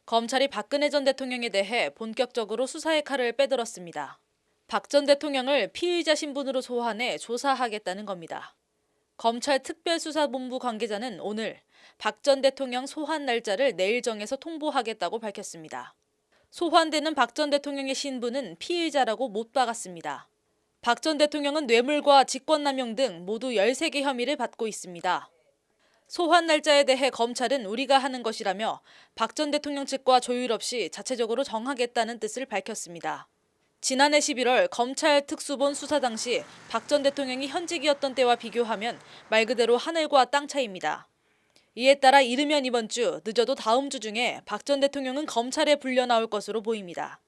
검찰이 박근혜 전 대통령에 대해 본격적으로 수사의 칼을 빼들었습니다. 박 전 대통령을 피의자 신분으로 소환해 조사하겠다는 겁니다. 검찰 특별수사본부 관계자는 오늘 박 전 대통령 소환 날짜를 내일 정해서 통보하겠다고 밝혔습니다. 소환되는 박 전 대통령의 신분은 피의자라고 못 박았습니다. 박 전 대통령은 뇌물과 직권남용 등 모두 13개 혐의를 받고 있습니다. 소환 날짜에 대해 검찰은 우리가 하는 것이라며 박 전 대통령 측과 조율 없이 자체적으로 정하겠다는 뜻을 밝혔습니다. 지난해 11월 검찰 특수본 수사 당시 박 전 대통령이 현직이었던 때와 비교하면 말 그대로 하늘과 땅 차이입니다. 이에 따라 이르면 이번 주, 늦어도 다음 주 중에 박 전 대통령은 검찰에 불려 나올 것으로 보입니다.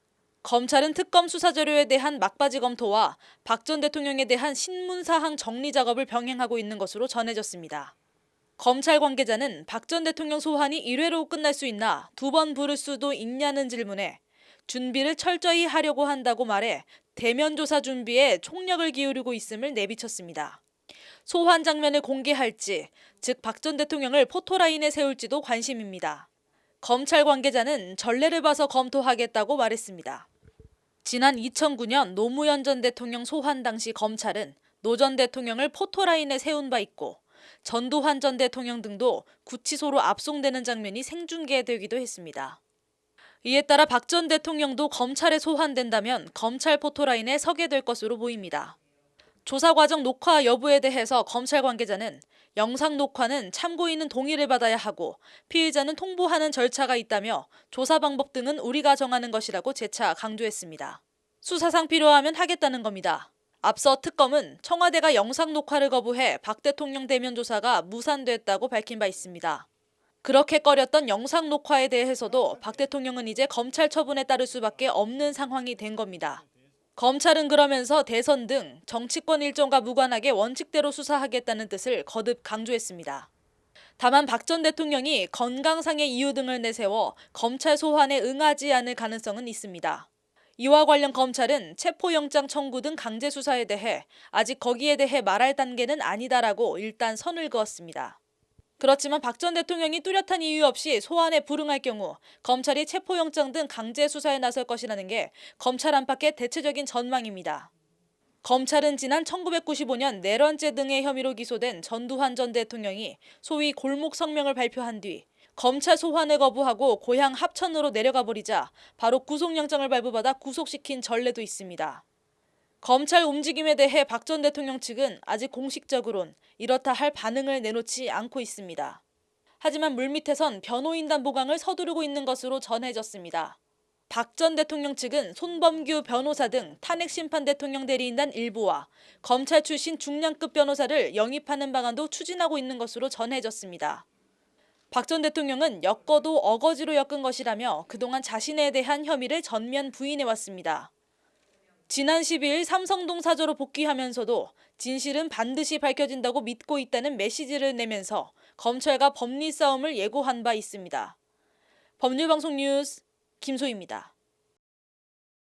검찰은 특검 수사 자료에 대한 막바지 검토와 박 전 대통령에 대한 신문사항 정리 작업을 병행하고 있는 것으로 전해졌습니다. 검찰 관계자는 박 전 대통령 소환이 1회로 끝날 수 있나 2번 부를 수도 있냐는 질문에 준비를 철저히 하려고 한다고 말해 대면 조사 준비에 총력을 기울이고 있음을 내비쳤습니다. 소환 장면을 공개할지, 즉 박 전 대통령을 포토라인에 세울지도 관심입니다. 검찰 관계자는 전례를 봐서 검토하겠다고 말했습니다. 지난 2009년 노무현 전 대통령 소환 당시 검찰은 노 전 대통령을 포토라인에 세운 바 있고 전두환 전 대통령 등도 구치소로 압송되는 장면이 생중계되기도 했습니다. 이에 따라 박 전 대통령도 검찰에 소환된다면 검찰 포토라인에 서게 될 것으로 보입니다. 조사 과정 녹화 여부에 대해서 검찰 관계자는 영상 녹화는 참고인은 동의를 받아야 하고 피의자는 통보하는 절차가 있다며 조사 방법 등은 우리가 정하는 것이라고 재차 강조했습니다. 수사상 필요하면 하겠다는 겁니다. 앞서 특검은 청와대가 영상 녹화를 거부해 박 대통령 대면 조사가 무산됐다고 밝힌 바 있습니다. 그렇게 꺼렸던 영상 녹화에 대해서도 박 대통령은 이제 검찰 처분에 따를 수밖에 없는 상황이 된 겁니다. 검찰은 그러면서 대선 등 정치권 일정과 무관하게 원칙대로 수사하겠다는 뜻을 거듭 강조했습니다. 다만 박 전 대통령이 건강상의 이유 등을 내세워 검찰 소환에 응하지 않을 가능성은 있습니다. 이와 관련 검찰은 체포영장 청구 등 강제 수사에 대해 아직 거기에 대해 말할 단계는 아니다라고 일단 선을 그었습니다. 그렇지만 박 전 대통령이 뚜렷한 이유 없이 소환에 불응할 경우 검찰이 체포영장 등 강제 수사에 나설 것이라는 게 검찰 안팎의 대체적인 전망입니다. 검찰은 지난 1995년 내란죄 등의 혐의로 기소된 전두환 전 대통령이 소위 골목 성명을 발표한 뒤 검찰 소환을 거부하고 고향 합천으로 내려가 버리자 바로 구속영장을 발부받아 구속시킨 전례도 있습니다. 검찰 움직임에 대해 박 전 대통령 측은 아직 공식적으론 이렇다 할 반응을 내놓지 않고 있습니다. 하지만 물밑에선 변호인단 보강을 서두르고 있는 것으로 전해졌습니다. 박 전 대통령 측은 손범규 변호사 등 탄핵심판 대통령 대리인단 일부와 검찰 출신 중량급 변호사를 영입하는 방안도 추진하고 있는 것으로 전해졌습니다. 박 전 대통령은 엮어도 어거지로 엮은 것이라며 그동안 자신에 대한 혐의를 전면 부인해왔습니다. 지난 12일 삼성동 사저로 복귀하면서도 진실은 반드시 밝혀진다고 믿고 있다는 메시지를 내면서 검찰과 법리 싸움을 예고한 바 있습니다. 법률방송 뉴스 김소희입니다.